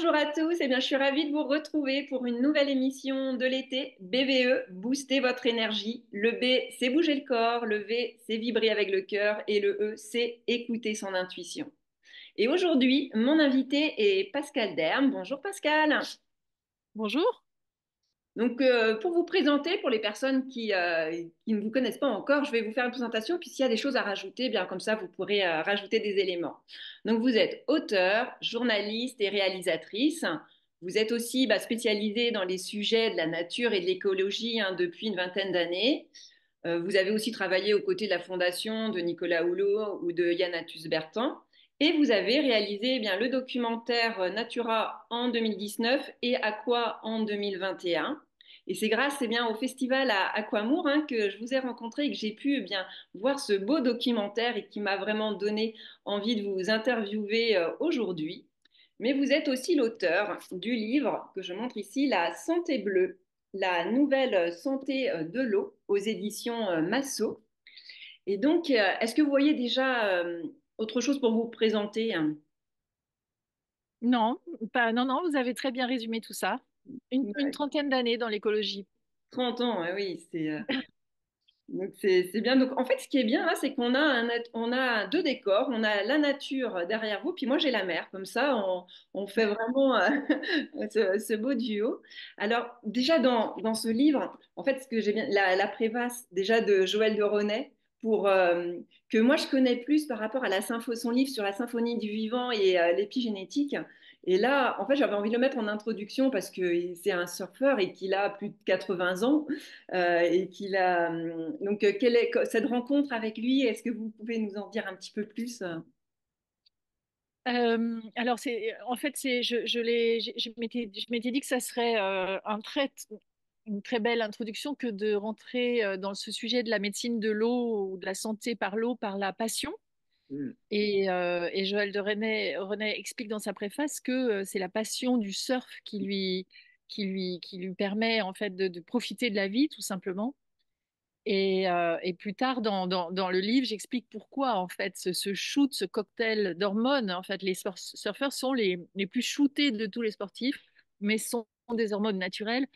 Bonjour à tous, je suis ravie de vous retrouver pour une nouvelle émission de l'été, BVE, booster votre énergie. Le B, c'est bouger le corps, le V, c'est vibrer avec le cœur et le E, c'est écouter son intuition. Et aujourd'hui, mon invité est Pascal Derme. Bonjour Pascal. Bonjour. Pour vous présenter, pour les personnes qui ne vous connaissent pas encore, je vais vous faire une présentation, puis s'il y a des choses à rajouter, bien comme ça, vous pourrez rajouter des éléments. Donc, vous êtes auteur, journaliste et réalisatrice. Vous êtes aussi spécialisée dans les sujets de la nature et de l'écologie depuis une vingtaine d'années. Vous avez aussi travaillé aux côtés de la fondation de Nicolas Hulot ou de Yann Bertrand. Et vous avez réalisé le documentaire Natura en 2019 et Aqua en 2021. Et c'est grâce au festival à Aquamour que je vous ai rencontré et que j'ai pu voir ce beau documentaire et qui m'a vraiment donné envie de vous interviewer aujourd'hui. Mais vous êtes aussi l'auteur du livre que je montre ici, La santé bleue, la nouvelle santé de l'eau aux éditions Massot. Et donc, est-ce que vous voyez déjà autre chose pour vous présenter, hein? Non, pas, non, non, vous avez très bien résumé tout ça. Une Ouais, trentaine d'années dans l'écologie. 30 ans, ouais, oui, c'est bien. Donc, en fait, ce qui est bien là, c'est qu'on a on a deux décors. On a la nature derrière vous, puis moi j'ai la mer. Comme ça, on fait vraiment ce beau duo. Alors, déjà dans ce livre, en fait, ce que j'ai bien, la préface déjà de Joël de Ronet, pour que moi je connais plus par rapport à son livre sur la symphonie du vivant et l'épigénétique. Et là, en fait, j'avais envie de le mettre en introduction parce que c'est un surfeur et qu'il a plus de 80 ans. Et qu'il a quelle est cette rencontre avec lui? Est-ce que vous pouvez nous en dire un petit peu plus? Alors c'est, en fait, c'est, je l'ai, je m'étais dit que ça serait une très belle introduction que de rentrer dans ce sujet de la médecine de l'eau ou de la santé par l'eau, par la passion. Mm. Et Joël de René explique dans sa préface que c'est la passion du surf qui lui permet en fait de profiter de la vie, tout simplement. Et plus tard dans le livre, j'explique pourquoi en fait ce shoot, ce cocktail d'hormones, en fait, les surfeurs sont les plus shootés de tous les sportifs, mais sont des hormones naturelles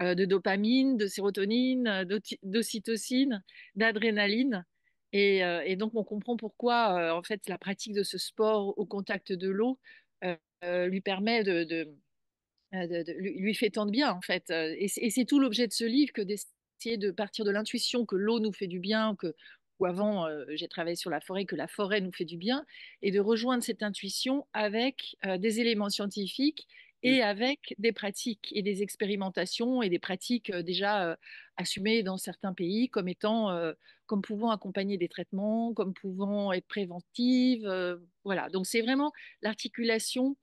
de dopamine, de sérotonine, d'ocytocine, d'adrénaline. Et donc on comprend pourquoi en fait la pratique de ce sport au contact de l'eau lui permet lui fait tant de bien en fait. Et c'est tout l'objet de ce livre que d'essayer de partir de l'intuition que l'eau nous fait du bien, que ou avant j'ai travaillé sur la forêt, que la forêt nous fait du bien, et de rejoindre cette intuition avec des éléments scientifiques Mm. et avec des pratiques et des expérimentations et des pratiques déjà assumées dans certains pays comme étant comme pouvant accompagner des traitements, comme pouvant être préventives. Voilà, donc c'est vraiment l'articulation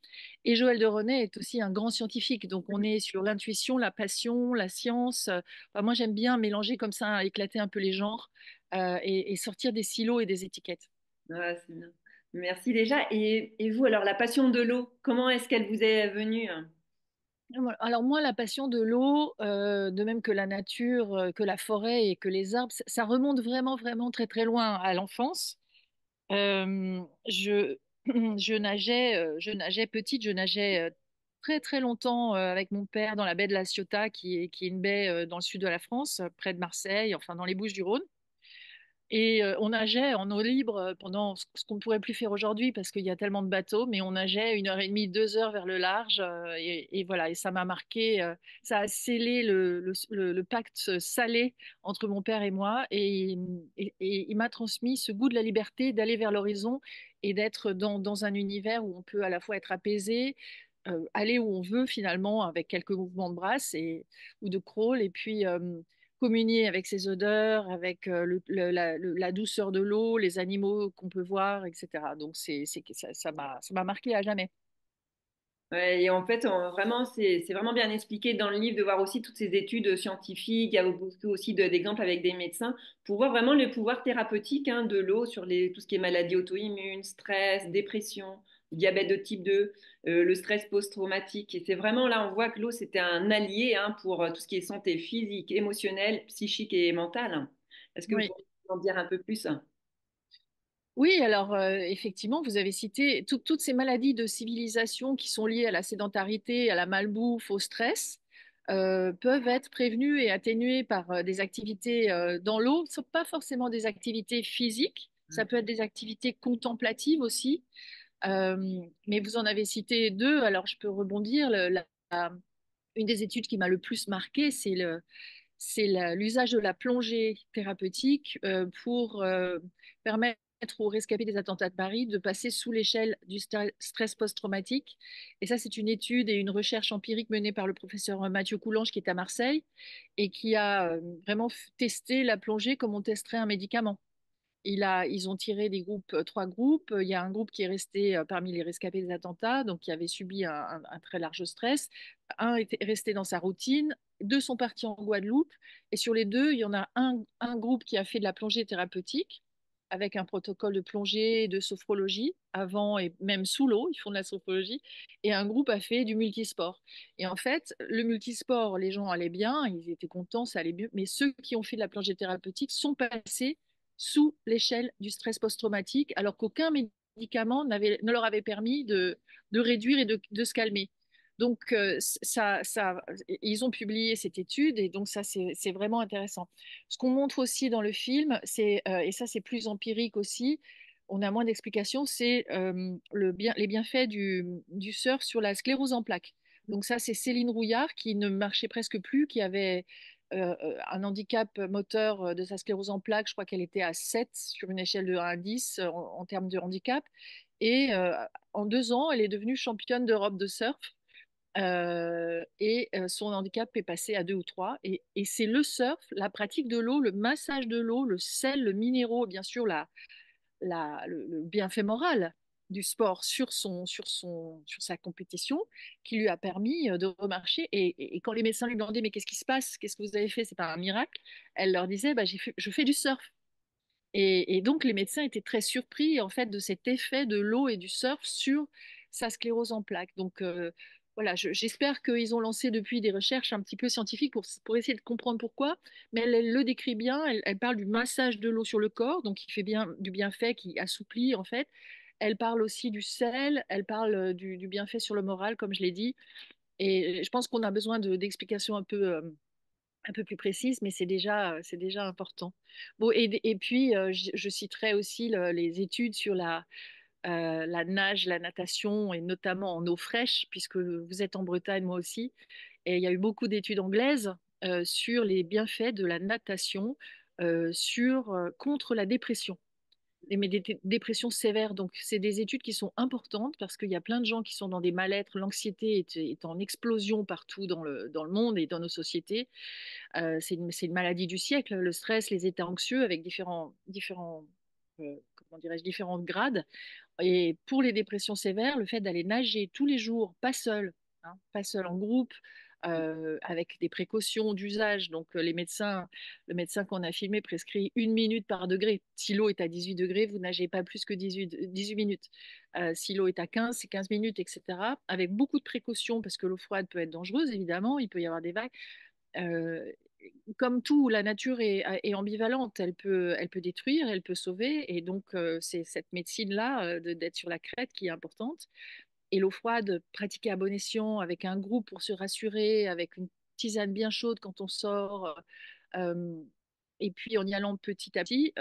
et Joël de René est aussi un grand scientifique. Donc, on est sur l'intuition, la passion, la science. Enfin, moi, j'aime bien mélanger comme ça, éclater un peu les genres et sortir des silos et des étiquettes. Ouais, c'est bien. Merci déjà. Et vous, alors, la passion de l'eau, comment est-ce qu'elle vous est venue, hein? Alors, moi, la passion de l'eau, de même que la nature, que la forêt et que les arbres, ça remonte vraiment, vraiment très, très loin à l'enfance. Je, je nageais petite, je nageais très très longtemps avec mon père dans la baie de la Ciotat, qui est une baie dans le sud de la France, près de Marseille, enfin dans les Bouches-du-Rhône. Et on nageait en eau libre pendant ce qu'on ne pourrait plus faire aujourd'hui parce qu'il y a tellement de bateaux, mais on nageait 1 heure et demie, 2 heures vers le large. Et voilà, et ça m'a marqué, ça a scellé le pacte salé entre mon père et moi. Et il m'a transmis ce goût de la liberté, d'aller vers l'horizon et d'être dans un univers où on peut à la fois être apaisé, aller où on veut finalement avec quelques mouvements de bras ou de crawl. Et puis communier avec ses odeurs, avec la douceur de l'eau, les animaux qu'on peut voir, etc. Donc ça m'a marqué à jamais. Ouais, et en fait, vraiment, c'est vraiment bien expliqué dans le livre de voir aussi toutes ces études scientifiques. Il y a beaucoup aussi d'exemples avec des médecins pour voir vraiment le pouvoir thérapeutique de l'eau sur tout ce qui est maladie auto-immune, stress, dépression, diabète de type 2, le stress post-traumatique. Et c'est vraiment là, on voit que l'eau, c'était un allié pour tout ce qui est santé physique, émotionnelle, psychique et mentale. Est-ce que vous Oui. pouvez en dire un peu plus? Oui, alors effectivement, vous avez cité toutes ces maladies de civilisation qui sont liées à la sédentarité, à la malbouffe, au stress, peuvent être prévenues et atténuées par des activités dans l'eau. Ce ne sont pas forcément des activités physiques, ça peut être des activités contemplatives aussi. Euh, mais vous en avez cité deux, alors je peux rebondir. Une des études qui m'a le plus marqué, c'est l'usage de la plongée thérapeutique pour permettre aux rescapés des attentats de Paris de passer sous l'échelle du stress post-traumatique. Et ça, c'est une étude et une recherche empirique menée par le professeur Mathieu Coulange qui est à Marseille et qui a vraiment testé la plongée comme on testerait un médicament. Ils ont tiré des groupes, trois groupes. Il y a un groupe qui est resté parmi les rescapés des attentats, donc qui avait subi un très large stress. Un était resté dans sa routine, deux sont partis en Guadeloupe, et sur les deux, il y en a un groupe qui a fait de la plongée thérapeutique avec un protocole de plongée et de sophrologie, avant et même sous l'eau, ils font de la sophrologie, et un groupe a fait du multisport. Et en fait, le multisport, les gens allaient bien, ils étaient contents, ça allait mieux, mais ceux qui ont fait de la plongée thérapeutique sont passés sous l'échelle du stress post-traumatique, alors qu'aucun médicament ne leur avait permis de réduire et de se calmer. Donc, ils ont publié cette étude et donc ça, c'est vraiment intéressant. Ce qu'on montre aussi dans le film, et ça c'est plus empirique aussi, on a moins d'explications, c'est les bienfaits du surf sur la sclérose en plaques. Donc ça, c'est Céline Rouillard qui ne marchait presque plus, qui avait un handicap moteur de sa sclérose en plaques. Je crois qu'elle était à 7 sur une échelle de 1 à 10 en termes de handicap. Et en 2 ans, elle est devenue championne d'Europe de surf. Son handicap est passé à 2 ou 3. Et c'est le surf, la pratique de l'eau, le massage de l'eau, le sel, le minéraux, bien sûr, le bienfait moral du sport sur sa compétition qui lui a permis de remarcher. Et quand les médecins lui demandaient, mais qu'est-ce qui se passe? Qu'est-ce que vous avez fait? C'est pas un miracle. Elle leur disait, bah, je fais du surf. Et donc, les médecins étaient très surpris en fait de cet effet de l'eau et du surf sur sa sclérose en plaques. Donc, voilà, j'espère qu'ils ont lancé depuis des recherches un petit peu scientifiques pour essayer de comprendre pourquoi. Mais elle le décrit bien. Elle parle du massage de l'eau sur le corps, donc qui fait bien du bienfait, qui assouplit en fait. Elle parle aussi du sel. Elle parle du bienfait sur le moral, comme je l'ai dit. Et je pense qu'on a besoin d'explications un peu plus précise, mais c'est déjà important. Bon, et puis, je citerai aussi les études sur la nage, la natation, et notamment en eau fraîche, puisque vous êtes en Bretagne, moi aussi, et il y a eu beaucoup d'études anglaises sur les bienfaits de la natation contre la dépression mais des dépressions sévères. Donc, c'est des études qui sont importantes parce qu'il y a plein de gens qui sont dans des mal-être. L'anxiété est en explosion partout dans le monde et dans nos sociétés. C'est une maladie du siècle, le stress, les états anxieux avec comment dirais-je, différents grades. Et pour les dépressions sévères, le fait d'aller nager tous les jours, pas seul, hein, pas seul en groupe, avec des précautions d'usage. Donc, le médecin qu'on a filmé prescrit 1 minute par degré. Si l'eau est à 18 degrés, vous nagez pas plus que 18 minutes. Si l'eau est à 15, c'est 15 minutes, etc. Avec beaucoup de précautions, parce que l'eau froide peut être dangereuse, évidemment, il peut y avoir des vagues. Euh, Comme tout, la nature est ambivalente. Elle peut détruire, elle peut sauver. Et donc, c'est cette médecine-là, d'être sur la crête, qui est importante. Et l'eau froide, pratiquée à bon escient, avec un groupe pour se rassurer, avec une tisane bien chaude quand on sort, euh, et puis en y allant petit à petit,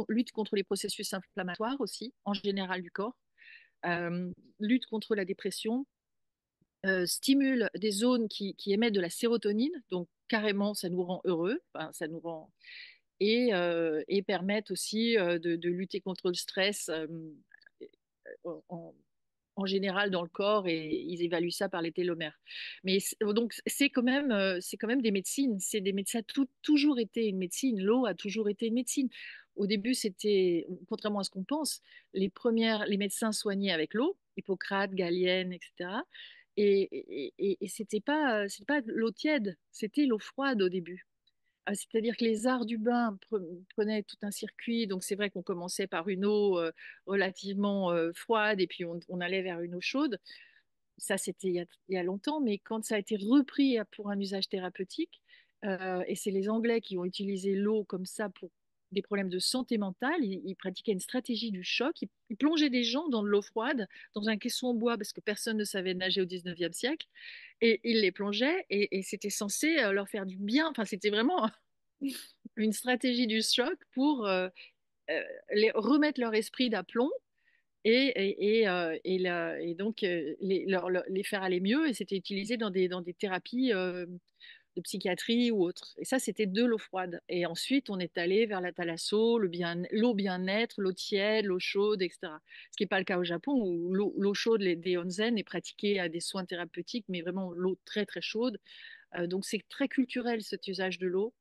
lutte contre les processus inflammatoires aussi, en général du corps, lutte contre la dépression, stimule des zones qui émettent de la sérotonine, donc carrément ça nous rend heureux, enfin, ça nous rend et permettent aussi de lutter contre le stress en, en général dans le corps et ils évaluent ça par les télomères. Mais donc c'est quand même des médecines, ça a toujours été une médecine, l'eau a toujours été une médecine. Au début, c'était, contrairement à ce qu'on pense, les médecins soignaient avec l'eau, Hippocrate, Galien, etc. Et c'était pas de l'eau tiède, c'était l'eau froide au début. C'est-à-dire que les arts du bain prenaient tout un circuit. Donc, c'est vrai qu'on commençait par une eau relativement froide et puis on allait vers une eau chaude. Ça, c'était il y a longtemps, mais quand ça a été repris pour un usage thérapeutique, et c'est les Anglais qui ont utilisé l'eau comme ça des problèmes de santé mentale. Il pratiquait une stratégie du choc. Il plongeait des gens dans de l'eau froide, dans un caisson en bois, parce que personne ne savait nager au 19e siècle. Et il les plongeait et c'était censé leur faire du bien. Enfin, c'était vraiment une stratégie du choc pour remettre leur esprit d'aplomb et donc les faire aller mieux. Et c'était utilisé dans des thérapies de psychiatrie ou autres. Et ça, c'était de l'eau froide. Et ensuite, on est allé vers la thalasso, l'eau bien-être, l'eau tiède, l'eau chaude, etc. Ce qui n'est pas le cas au Japon, où l'eau chaude, des onsen, est pratiquée à des soins thérapeutiques, mais vraiment l'eau très, très chaude. Donc, c'est très culturel, cet usage de l'eau.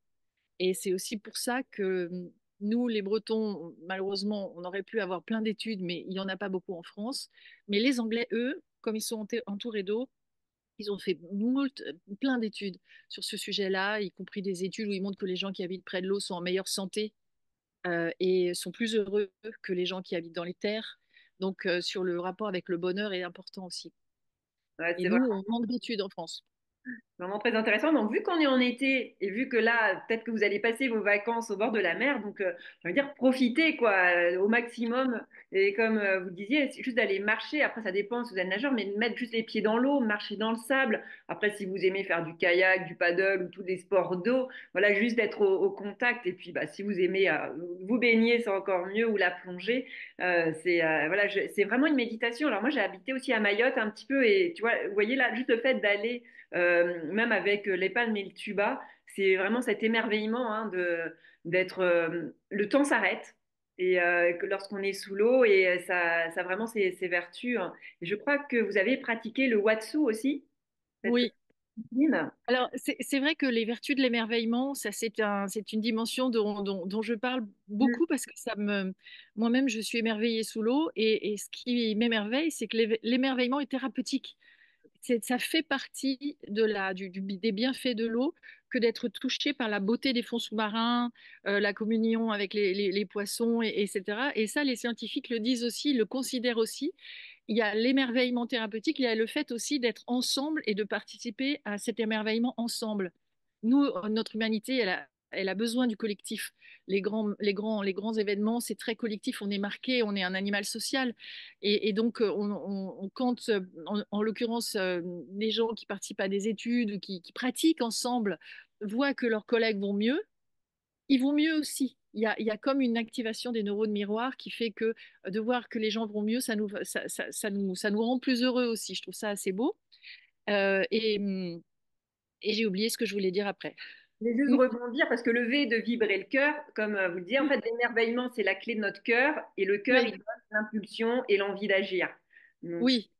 Et c'est aussi pour ça que nous, les Bretons, malheureusement, on aurait pu avoir plein d'études, mais il n'y en a pas beaucoup en France. Mais les Anglais, eux, comme ils sont entourés d'eau, ils ont fait plein d'études sur ce sujet-là, y compris des études où ils montrent que les gens qui habitent près de l'eau sont en meilleure santé et sont plus heureux que les gens qui habitent dans les terres. Donc, sur le rapport avec le bonheur est important aussi. Ouais, Et c'est nous, on manque d'études en France. vraiment très intéressant. Donc, vu qu'on est en été et vu que là, peut-être que vous allez passer vos vacances au bord de la mer, donc je veux dire, profitez quoi, au maximum. Et comme vous disiez, c'est juste d'aller marcher. Après, ça dépend si vous êtes nageur, mais de mettre juste les pieds dans l'eau, marcher dans le sable. Après, si vous aimez faire du kayak, du paddle ou tous les sports d'eau, voilà, juste d'être au contact. Et puis, bah, si vous aimez vous baigner, c'est encore mieux, ou la plongée. Voilà, c'est vraiment une méditation. Alors moi, j'ai habité aussi à Mayotte un petit peu, et tu vois, vous voyez là, juste le fait d'aller même avec les palmes et le tuba, c'est vraiment cet émerveillement hein, d'être. Le temps s'arrête et lorsqu'on est sous l'eau et ça a vraiment ses vertus, hein. Et je crois que vous avez pratiqué le Watsu aussi, cette Oui. discipline. Alors, c'est vrai que les vertus de l'émerveillement, ça, c'est une dimension dont je parle Mm. beaucoup parce que moi-même, je suis émerveillée sous l'eau et ce qui m'émerveille, c'est que l'émerveillement est thérapeutique. Ça fait partie des bienfaits de l'eau que d'être touché par la beauté des fonds sous-marins, la communion avec les poissons, etc. Et ça, les scientifiques le disent aussi, le considèrent aussi. Il y a l'émerveillement thérapeutique, il y a le fait aussi d'être ensemble et de participer à cet émerveillement ensemble. Nous, notre humanité, elle a besoin du collectif. Les grands événements, c'est très collectif. On est marqué, on est un animal social. Et donc, quand, en l'occurrence, les gens qui participent à des études ou qui pratiquent ensemble voient que leurs collègues vont mieux, ils vont mieux aussi. Il y a comme une activation des neurones miroirs qui fait que de voir que les gens vont mieux, ça nous rend plus heureux aussi. Je trouve ça assez beau. Euh, et hum, et j'ai oublié ce que je voulais dire après. Je vais juste rebondir parce que le V de vibrer le cœur, comme vous le disiez, en fait, l'émerveillement, c'est la clé de notre cœur et le cœur, il Oui, donne l'impulsion et l'envie d'agir. Donc, oui.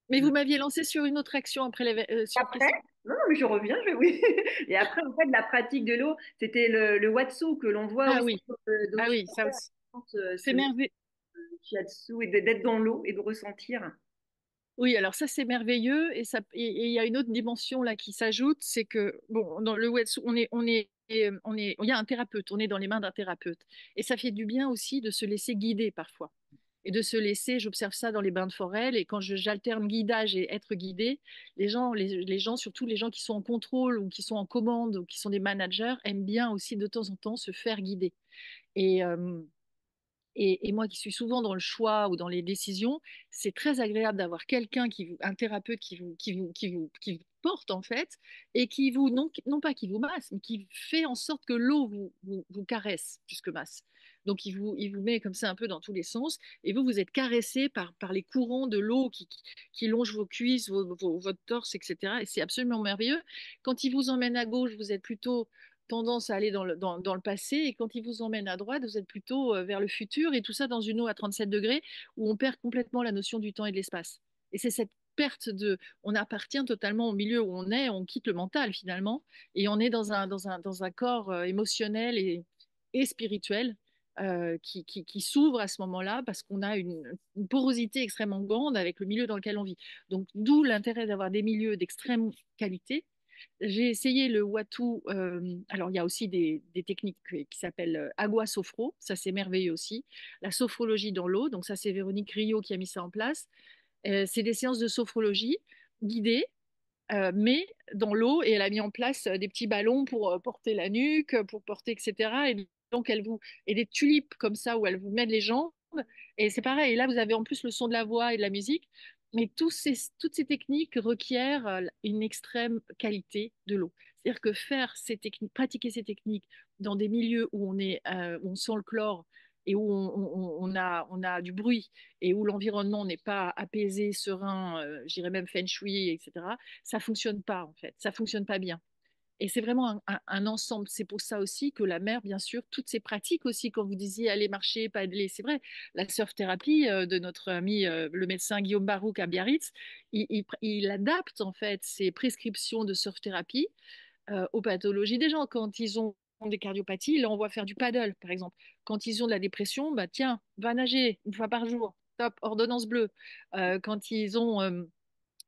Mais vous m'aviez lancé sur une autre action après sur après, qu'est-ce non, non, mais je reviens, oui. Et après, en fait, la pratique de l'eau, c'était le watsu que l'on voit Ah aussi oui, dans le ah oui, ça documentaire. aussi. Je pense, C'est merveilleux. shiatsu et d'être dans l'eau et de ressentir. Oui, alors ça c'est merveilleux et il y a une autre dimension là qui s'ajoute, c'est que bon dans le wetsuit il y a un thérapeute, on est dans les mains d'un thérapeute et ça fait du bien aussi de se laisser guider parfois et de se laisser, j'observe ça dans les bains de forêt et quand j'alterne guidage et être guidé, les gens surtout les gens qui sont en contrôle ou qui sont en commande ou qui sont des managers aiment bien aussi de temps en temps se faire guider et et moi qui suis souvent dans le choix ou dans les décisions, c'est très agréable d'avoir un thérapeute qui vous porte en fait, et qui vous, non pas qui vous masse, mais qui fait en sorte que l'eau vous caresse plus que masse. Donc il vous met comme ça un peu dans tous les sens, et vous êtes caressé par les courants de l'eau qui longent vos cuisses, votre torse, etc. Et c'est absolument merveilleux. Quand il vous emmène à gauche, vous êtes plutôt tendance à aller dans le passé, et quand il vous emmène à droite, vous êtes plutôt vers le futur, et tout ça dans une eau à 37 degrés où on perd complètement la notion du temps et de l'espace. Et c'est cette on appartient totalement au milieu où on quitte le mental finalement, et on est dans un corps émotionnel et spirituel qui s'ouvre à ce moment-là parce qu'on a une porosité extrêmement grande avec le milieu dans lequel on vit. Donc d'où l'intérêt d'avoir des milieux d'extrême qualité. J'ai essayé le Watu. Alors, il y a aussi des techniques qui s'appellent agua sofro. Ça, c'est merveilleux aussi. La sophrologie dans l'eau. Donc, ça, c'est Véronique Rio qui a mis ça en place. C'est des séances de sophrologie guidées, mais dans l'eau. Et elle a mis en place des petits ballons pour porter la nuque, pour porter, etc. donc elle vous et des tulipes comme ça où elle vous met les jambes et c'est pareil. Et là, vous avez en plus le son de la voix et de la musique, mais toutes ces techniques requièrent une extrême qualité de l'eau. C'est-à-dire que faire ces techniques, pratiquer ces techniques dans des milieux où où on sent le chlore et où on a du bruit et où l'environnement n'est pas apaisé, serein, j'irais même feng shui, etc. Ça fonctionne pas en fait, ça fonctionne pas bien. Et c'est vraiment un ensemble. C'est pour ça aussi que la mer, bien sûr, toutes ces pratiques aussi, quand vous disiez aller marcher, paddler, c'est vrai. La surf thérapie de notre ami le médecin Guillaume Barouk à Biarritz, il adapte en fait ses prescriptions de surf thérapie aux pathologies des gens. Quand ils ont des cardiopathies, il envoie faire du paddle, par exemple. Quand ils ont de la dépression, bah tiens, va nager une fois par jour. Top, ordonnance bleue. Quand ils ont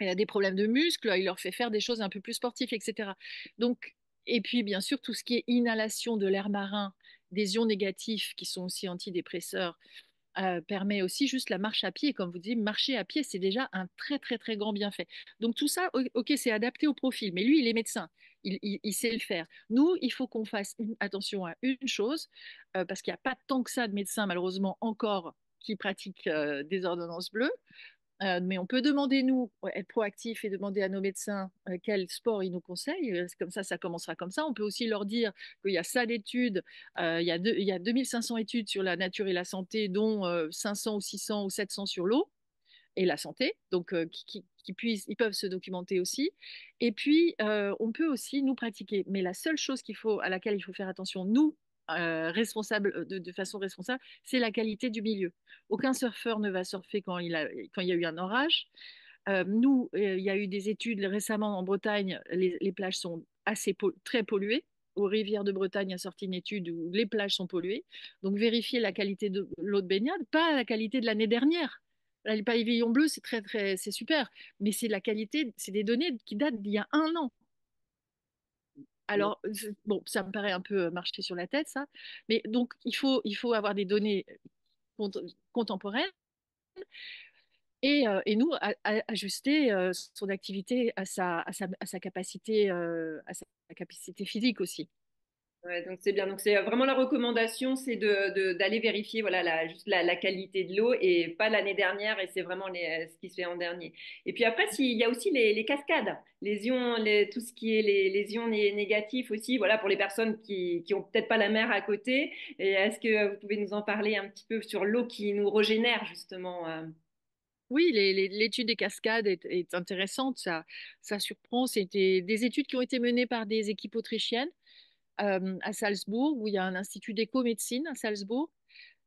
des problèmes de muscles, il leur fait faire des choses un peu plus sportives, etc. Donc, et puis bien sûr, tout ce qui est inhalation de l'air marin, des ions négatifs qui sont aussi antidépresseurs, permet aussi juste la marche à pied. Comme vous dites, marcher à pied, c'est déjà un très très très grand bienfait. Donc tout ça, ok, c'est adapté au profil, mais lui, il est médecin, il sait le faire. Nous, il faut qu'on fasse attention à une chose, parce qu'il n'y a pas tant que ça de médecins, malheureusement, encore qui pratiquent des ordonnances bleues. Mais on peut demander, nous, ouais, être proactifs et demander à nos médecins quel sport ils nous conseillent. Comme ça commencera comme ça. On peut aussi leur dire qu'il y a ça d'études, il y a 2500 études sur la nature et la santé, dont 500 ou 600 ou 700 sur l'eau et la santé, donc qui puissent, ils peuvent se documenter aussi. Et puis, on peut aussi nous pratiquer. Mais la seule chose à laquelle il faut faire attention, nous, responsables, de façon responsable, c'est la qualité du milieu. Aucun surfeur ne va surfer quand il y a eu un orage. Nous, il y a eu des études récemment en Bretagne, les plages sont très polluées. Aux rivières de Bretagne a sorti une étude où les plages sont polluées. Donc, vérifier la qualité de l'eau de baignade, pas la qualité de l'année dernière. Là, les pavillons bleus, c'est c'est super, mais c'est la qualité, c'est des données qui datent d'il y a un an. Alors, bon, ça me paraît un peu marcher sur la tête, ça. Mais donc, il faut avoir des données cont- contemporaines et nous, ajuster son activité à sa à sa capacité physique aussi. Ouais, donc c'est bien. Donc c'est vraiment la recommandation, c'est d'aller vérifier voilà juste la qualité de l'eau et pas l'année dernière et c'est vraiment ce qui se fait en dernier. Et puis après, il y a aussi les cascades, les ions, tout ce qui est les ions négatifs aussi, voilà pour les personnes qui ont peut-être pas la mer à côté. Et est-ce que vous pouvez nous en parler un petit peu sur l'eau qui nous régénère justement Oui, l'étude des cascades est intéressante, ça surprend. C'était des études qui ont été menées par des équipes autrichiennes à Salzbourg, où il y a un institut d'éco-médecine à Salzbourg.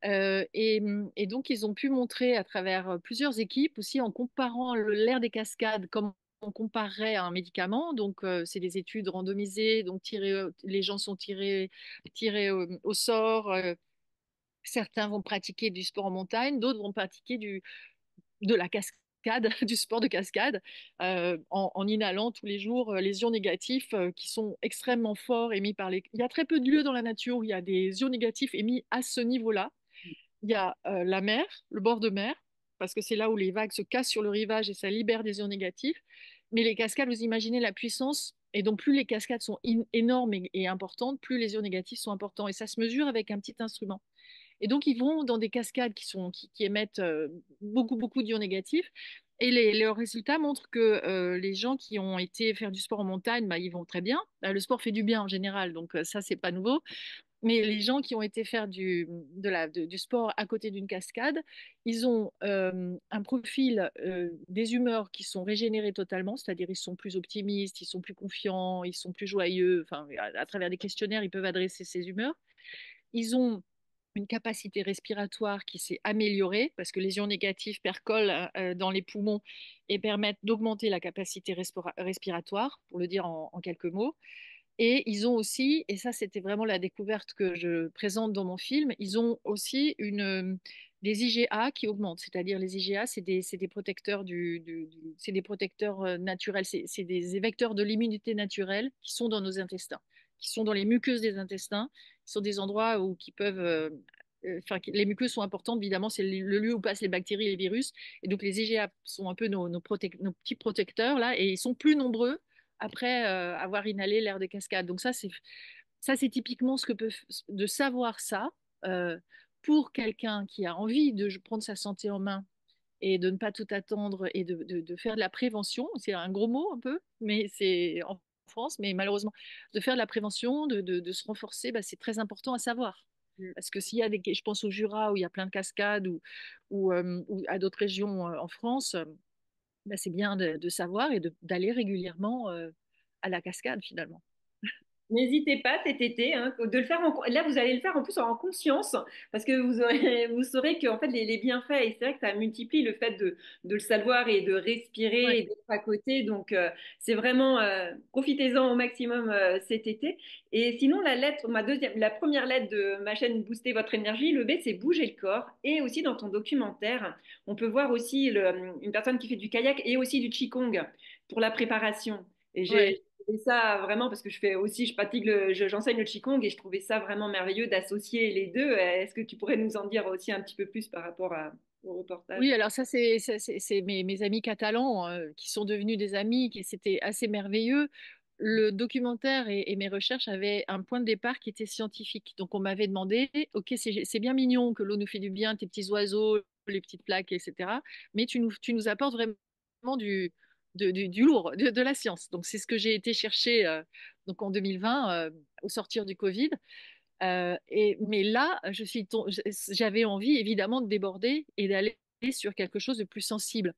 Et donc, ils ont pu montrer à travers plusieurs équipes, aussi en comparant l'air des cascades comme on comparerait à un médicament. Donc, c'est des études randomisées, donc les gens sont tirés au sort. Certains vont pratiquer du sport en montagne, d'autres vont pratiquer de la cascade, du sport de cascade, en inhalant tous les jours les ions négatifs qui sont extrêmement forts émis par les... Il y a très peu de lieux dans la nature où il y a des ions négatifs émis à ce niveau-là. Il y a la mer, le bord de mer, parce que c'est là où les vagues se cassent sur le rivage et ça libère des ions négatifs. Mais les cascades, vous imaginez la puissance, et donc plus les cascades sont énormes et importantes, plus les ions négatifs sont importants. Et ça se mesure avec un petit instrument. Et donc, ils vont dans des cascades qui émettent beaucoup d'ions négatifs. Et leurs résultats montrent que les gens qui ont été faire du sport en montagne, bah, ils vont très bien. Bah, le sport fait du bien en général, donc ça, c'est pas nouveau. Mais les gens qui ont été faire du sport à côté d'une cascade, ils ont un profil des humeurs qui sont régénérées totalement, c'est-à-dire ils sont plus optimistes, ils sont plus confiants, ils sont plus joyeux. Enfin, à travers des questionnaires, ils peuvent adresser ces humeurs. Ils ont une capacité respiratoire qui s'est améliorée parce que les ions négatifs percolent dans les poumons et permettent d'augmenter la capacité respiratoire, pour le dire en quelques mots. Et ils ont aussi, et ça c'était vraiment la découverte que je présente dans mon film, ils ont aussi des IgA qui augmentent. C'est-à-dire les IgA, c'est des protecteurs c'est des protecteurs naturels, c'est des vecteurs de l'immunité naturelle qui sont dans nos intestins, qui sont dans les muqueuses des intestins, qui sont des endroits où qui peuvent enfin, les muqueuses sont importantes, évidemment, c'est le lieu où passent les bactéries et les virus. Et donc, les IgA sont un peu nos petits protecteurs, là, et ils sont plus nombreux après avoir inhalé l'air des cascades. Donc, ça, Ça, c'est typiquement ce que de savoir ça euh, pour quelqu'un qui a envie de prendre sa santé en main et de ne pas tout attendre et de faire de la prévention. C'est un gros mot un peu, mais c'est en France, mais malheureusement, de faire de la prévention, de se renforcer, bah, c'est très important à savoir. Mm. Parce que s'il y a des, je pense au Jura où il y a plein de cascades ou à d'autres régions en France, bah, c'est bien de savoir et d'aller régulièrement à la cascade finalement. N'hésitez pas cet été hein, de le faire. Là, vous allez le faire en plus en conscience parce que vous saurez que en fait les bienfaits et c'est vrai que ça multiplie le fait de le savoir et de respirer Ouais, et d'être à côté. Donc c'est vraiment profitez-en au maximum cet été. Et sinon la lettre, la première lettre de ma chaîne Booster votre énergie, le B c'est bouger le corps. Et aussi dans ton documentaire, on peut voir aussi une personne qui fait du kayak et aussi du qigong pour la préparation. Et ouais. j'ai trouvé ça vraiment parce que je fais aussi, je pratique j'enseigne le Qigong et je trouvais ça vraiment merveilleux d'associer les deux. Est-ce que tu pourrais nous en dire aussi un petit peu plus par rapport au reportage? Oui, alors ça, c'est mes amis catalans qui sont devenus des amis, qui c'était assez merveilleux. Le documentaire et mes recherches avaient un point de départ qui était scientifique. Donc, on m'avait demandé, OK, c'est bien mignon que l'eau nous fait du bien, tes petits oiseaux, les petites plaques, etc. Mais tu nous apportes vraiment du lourd, de la science. Donc, c'est ce que j'ai été chercher donc en 2020, au sortir du Covid. Mais là, j'avais envie évidemment de déborder et d'aller sur quelque chose de plus sensible.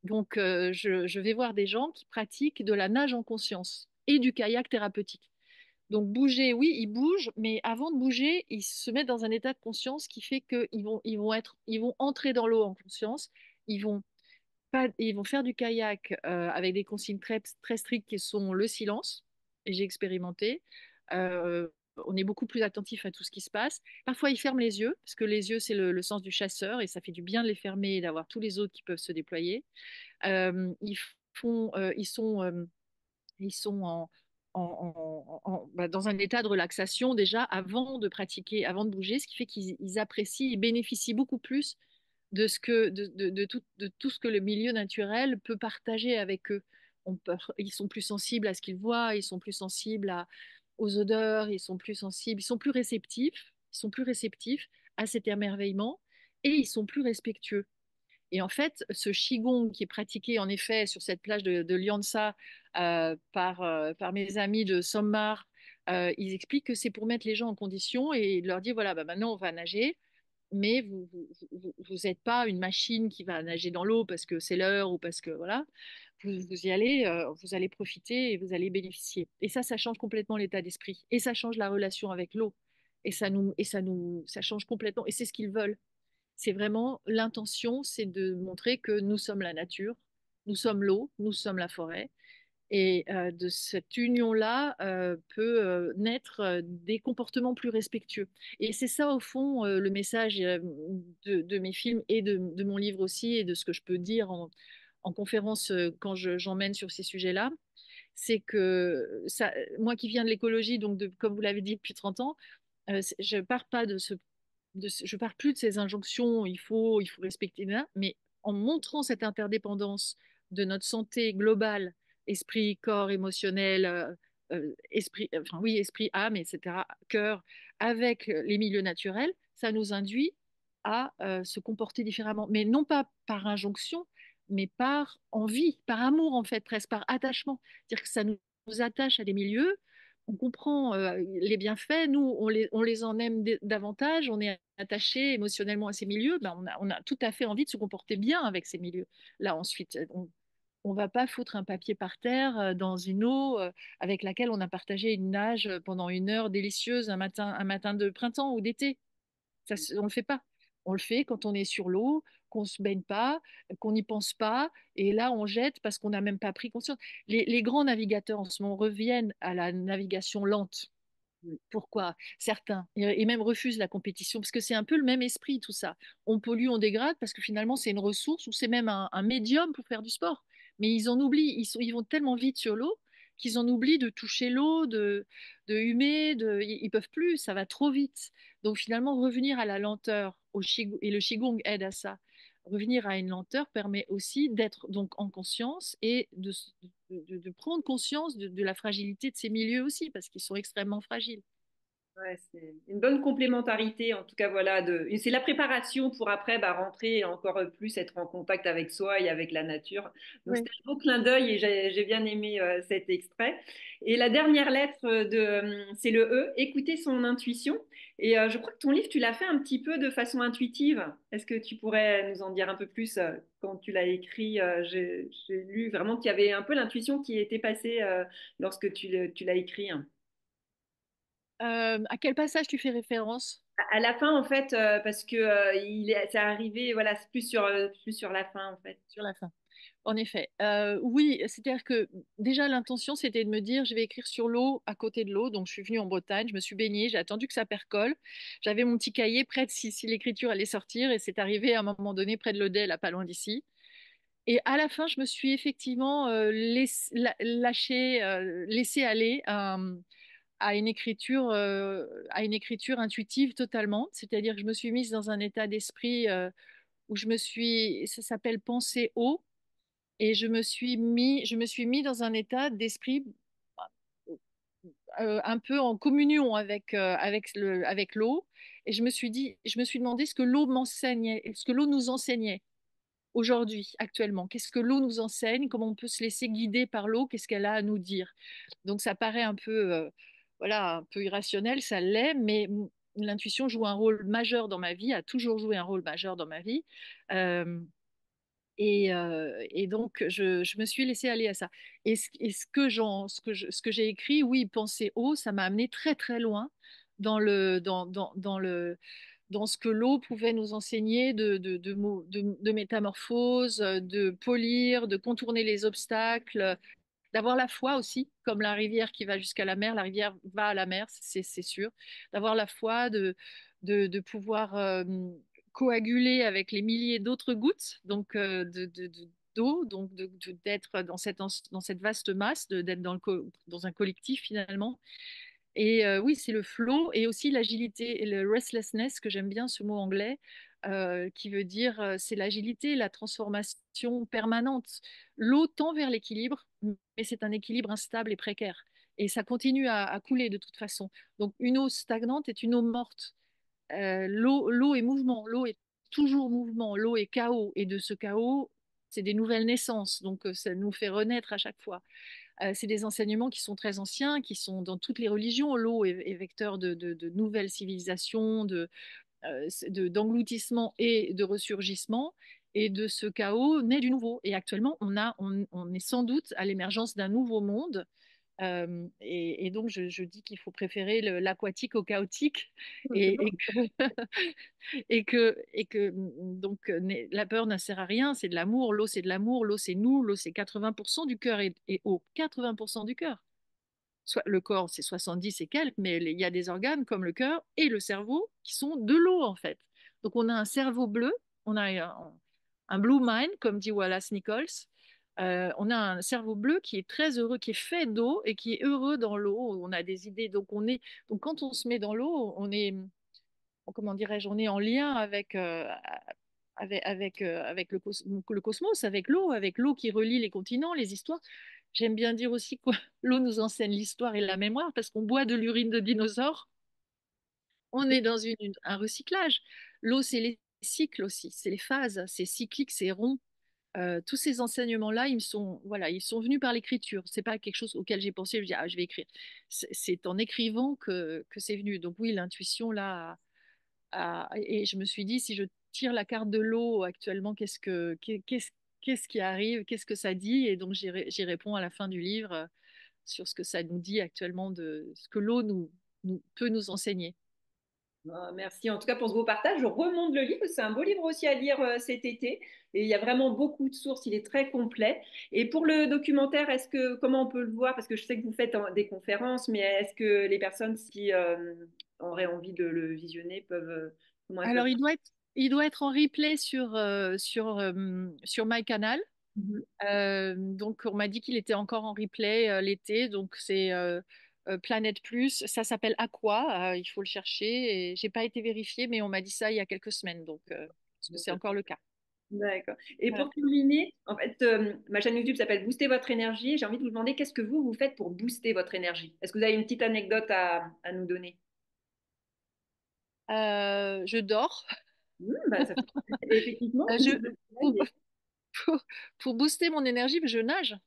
Donc, je vais voir des gens qui pratiquent de la nage en conscience et du kayak thérapeutique. Donc, bouger, oui, ils bougent, mais avant de bouger, ils se mettent dans un état de conscience qui fait ils vont entrer dans l'eau en conscience. Ils vont ils vont faire du kayak avec des consignes très, très strictes qui sont le silence. Et j'ai expérimenté. Euh, on est beaucoup plus attentif à tout ce qui se passe. Parfois, ils ferment les yeux, parce que les yeux, c'est le sens du chasseur, et ça fait du bien de les fermer et d'avoir tous les autres qui peuvent se déployer. Ils font, ils sont dans un état de relaxation déjà avant de pratiquer, avant de bouger, ce qui fait qu'ils apprécient, ils bénéficient beaucoup plus de tout ce que le milieu naturel peut partager avec eux. Ils sont plus sensibles à ce qu'ils voient, ils sont plus sensibles aux odeurs, ils sont plus sensibles, ils sont plus réceptifs à cet émerveillement et ils sont plus respectueux. Et en fait, ce qigong qui est pratiqué en effet sur cette plage de Lyansa par mes amis de Sommar, ils expliquent que c'est pour mettre les gens en condition et leur dire voilà, bah, maintenant on va nager, mais vous n'êtes pas une machine qui va nager dans l'eau parce que c'est l'heure ou parce que voilà, vous y allez, vous allez profiter et vous allez bénéficier. Et ça change complètement l'état d'esprit et ça change la relation avec l'eau ça change complètement et c'est ce qu'ils veulent. C'est vraiment l'intention, c'est de montrer que nous sommes la nature, nous sommes l'eau, nous sommes la forêt. Et de cette union-là peut naître des comportements plus respectueux. Et c'est ça, au fond, le message de mes films et de mon livre aussi, et de ce que je peux dire en conférence quand j'emmène sur ces sujets-là. C'est que ça, moi qui viens de l'écologie, donc comme vous l'avez dit depuis 30 ans, je pars pas je pars plus de ces injonctions, il faut respecter, mais en montrant cette interdépendance de notre santé globale, esprit, corps, émotionnel, esprit, enfin oui, esprit, âme, etc., cœur, avec les milieux naturels, ça nous induit à se comporter différemment, mais non pas par injonction, mais par envie, par amour en fait, presque par attachement. C'est-à-dire que ça nous attache à des milieux on comprend les bienfaits, nous, on les en aime davantage, on est attaché émotionnellement à ces milieux, ben on a tout à fait envie de se comporter bien avec ces milieux. Là, ensuite, on va pas foutre un papier par terre dans une eau avec laquelle on a partagé une nage pendant 1 heure délicieuse un matin de printemps ou d'été. On le fait pas. On le fait quand on est sur l'eau, qu'on se baigne pas, qu'on n'y pense pas, et là on jette parce qu'on n'a même pas pris conscience. Les grands navigateurs en ce moment reviennent à la navigation lente. Pourquoi certains et même refusent la compétition parce que c'est un peu le même esprit tout ça. On pollue, on dégrade parce que finalement c'est une ressource ou c'est même un médium pour faire du sport. Mais ils en oublient, ils vont tellement vite sur l'eau qu'ils en oublient de toucher l'eau, de humer, ils peuvent plus, ça va trop vite. Donc finalement revenir à la lenteur et le qigong aide à ça. Revenir à une lenteur permet aussi d'être donc en conscience et de prendre conscience de la fragilité de ces milieux aussi parce qu'ils sont extrêmement fragiles. Ouais, c'est une bonne complémentarité, en tout cas, voilà, c'est la préparation pour après bah, rentrer et encore plus, être en contact avec soi et avec la nature. Donc, Oui. c'était un beau clin d'œil et j'ai bien aimé cet extrait. Et la dernière lettre c'est le E, écouter son intuition. Et je crois que ton livre, tu l'as fait un petit peu de façon intuitive. Est-ce que tu pourrais nous en dire un peu plus quand tu l'as écrit? J'ai lu vraiment qu'il y avait un peu l'intuition qui était passée lorsque tu l'as écrit, hein. À quel passage tu fais référence? À la fin, en fait, parce que c'est arrivé, voilà, c'est plus sur la fin, en fait. Sur la fin. En effet, oui, c'est-à-dire que déjà l'intention c'était de me dire je vais écrire sur l'eau à côté de l'eau. Donc je suis venue en Bretagne, je me suis baignée, j'ai attendu que ça percole. J'avais mon petit cahier prêt si l'écriture allait sortir et c'est arrivé à un moment donné près de l'Odelle, à pas loin d'ici. Et à la fin, je me suis effectivement laissé aller à une écriture intuitive totalement. C'est-à-dire que je me suis mise dans un état d'esprit où ça s'appelle penser haut. Et je me suis mis dans un état d'esprit un peu en communion avec l'eau. Et je me suis demandé ce que l'eau m'enseignait, ce que l'eau nous enseignait aujourd'hui, actuellement. Qu'est-ce que l'eau nous enseigne? Comment on peut se laisser guider par l'eau? Qu'est-ce qu'elle a à nous dire? Donc ça paraît un peu, voilà, un peu irrationnel, ça l'est, mais l'intuition joue un rôle majeur dans ma vie, a toujours joué un rôle majeur dans ma vie. Euh, et donc, je me suis laissée aller à ça. Ce que j'ai écrit, oui, penser haut, ça m'a amené très, très loin dans ce que l'eau pouvait nous enseigner de métamorphose, de polir, de contourner les obstacles, d'avoir la foi aussi, comme la rivière qui va jusqu'à la mer, la rivière va à la mer, c'est sûr, d'avoir la foi, de pouvoir coaguler avec les milliers d'autres gouttes, donc d'eau, donc d'être dans cette vaste masse, d'être dans un collectif finalement. Et oui, c'est le flow et aussi l'agilité et le restlessness, que j'aime bien ce mot anglais, qui veut dire c'est l'agilité, la transformation permanente. L'eau tend vers l'équilibre, mais c'est un équilibre instable et précaire. Et ça continue à couler de toute façon. Donc une eau stagnante est une eau morte. L'eau est mouvement, l'eau est toujours mouvement, l'eau est chaos. Et de ce chaos, c'est des nouvelles naissances. Donc ça nous fait renaître à chaque fois. C'est des enseignements qui sont très anciens, qui sont dans toutes les religions. L'eau est vecteur de nouvelles civilisations, d'engloutissement et de ressurgissement. Et de ce chaos naît du nouveau. Et actuellement, on est sans doute à l'émergence d'un nouveau monde. Et donc, je dis qu'il faut préférer l'aquatique au chaotique et que, donc la peur ne sert à rien, c'est de l'amour, l'eau c'est de l'amour, l'eau c'est nous, l'eau c'est 80% du cœur et eau, 80% du cœur. Soit, le corps c'est 70 et quelques, mais il y a des organes comme le cœur et le cerveau qui sont de l'eau en fait. Donc on a un cerveau bleu, on a un blue mind comme dit Wallace Nichols. On a un cerveau bleu qui est très heureux, qui est fait d'eau et qui est heureux dans l'eau. On a des idées, donc quand on se met dans l'eau, comment dirais-je, on est en lien avec le cosmos, avec l'eau qui relie les continents, les histoires. J'aime bien dire aussi que l'eau nous enseigne l'histoire et la mémoire parce qu'on boit de l'urine de dinosaures. On est dans un recyclage. L'eau, c'est les cycles aussi, c'est les phases, c'est cyclique, c'est rond. Tous ces enseignements-là, voilà, ils sont venus par l'écriture. C'est pas quelque chose auquel j'ai pensé. Je dis, ah, je vais écrire. C'est en écrivant que c'est venu. Donc oui, l'intuition là. Et je me suis dit, si je tire la carte de l'eau actuellement, qu'est-ce qui arrive, qu'est-ce que ça dit? Et donc j'y réponds à la fin du livre sur ce que ça nous dit actuellement de ce que l'eau peut nous enseigner. Merci en tout cas pour ce beau partage. Je remonte le livre. C'est un beau livre aussi à lire cet été. Et il y a vraiment beaucoup de sources. Il est très complet. Et pour le documentaire, comment on peut le voir? Parce que je sais que vous faites des conférences, mais est-ce que les personnes qui auraient envie de le visionner comment elles peuvent? Alors il doit être en replay sur MyCanal. Mhm. Donc, on m'a dit qu'il était encore en replay l'été. Donc, c'est Planète Plus. Ça s'appelle Aqua. Il faut le chercher. Et j'ai pas été vérifiée, mais on m'a dit ça il y a quelques semaines. Donc, est-ce que c'est encore le cas? D'accord. Et Voilà. pour terminer, en fait, ma chaîne YouTube s'appelle Booster votre énergie. J'ai envie de vous demander qu'est-ce que vous faites pour booster votre énergie? Est-ce que vous avez une petite anecdote à nous donner? Je dors. Bah, ça fait effectivement Euh, plus je, de pour, sommeil. pour, pour booster mon énergie, je nage.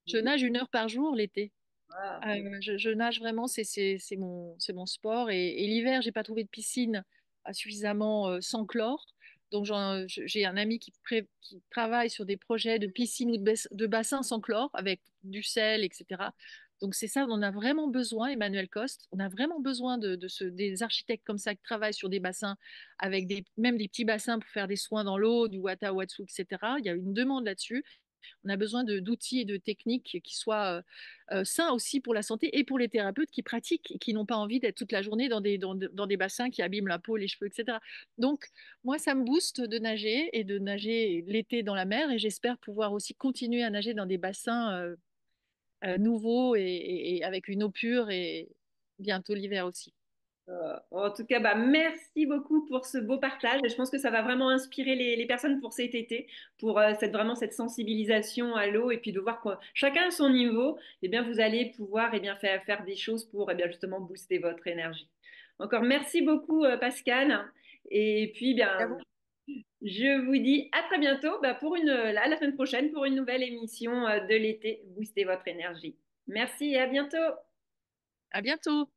Je nage 1 heure par jour l'été. Voilà. Je nage vraiment, c'est mon sport. Et l'hiver, j'ai pas trouvé de piscine suffisamment sans chlore. Donc j'ai un ami qui travaille sur des projets de piscine ou de bassin sans chlore avec du sel, etc. Donc c'est ça, on en a vraiment besoin, Emmanuel Coste. On a vraiment besoin des architectes comme ça qui travaillent sur des bassins avec même des petits bassins pour faire des soins dans l'eau, du Wata Watsu, etc. Il y a une demande là-dessus. On a besoin d'outils et de techniques qui soient sains aussi pour la santé et pour les thérapeutes qui pratiquent et qui n'ont pas envie d'être toute la journée dans des bassins qui abîment la peau, les cheveux, etc. Donc, moi, ça me booste de nager et de nager l'été dans la mer et j'espère pouvoir aussi continuer à nager dans des bassins nouveaux et avec une eau pure et bientôt l'hiver aussi. En tout cas, bah, merci beaucoup pour ce beau partage. Et je pense que ça va vraiment inspirer les personnes pour cet été, pour vraiment cette sensibilisation à l'eau et puis de voir que chacun à son niveau, eh bien, vous allez pouvoir faire des choses pour justement booster votre énergie. Encore merci beaucoup, Pascal. Et puis, Et à bien, vous. je vous dis à très bientôt pour à la semaine prochaine pour une nouvelle émission de l'été, Booster votre énergie. Merci et à bientôt. À bientôt.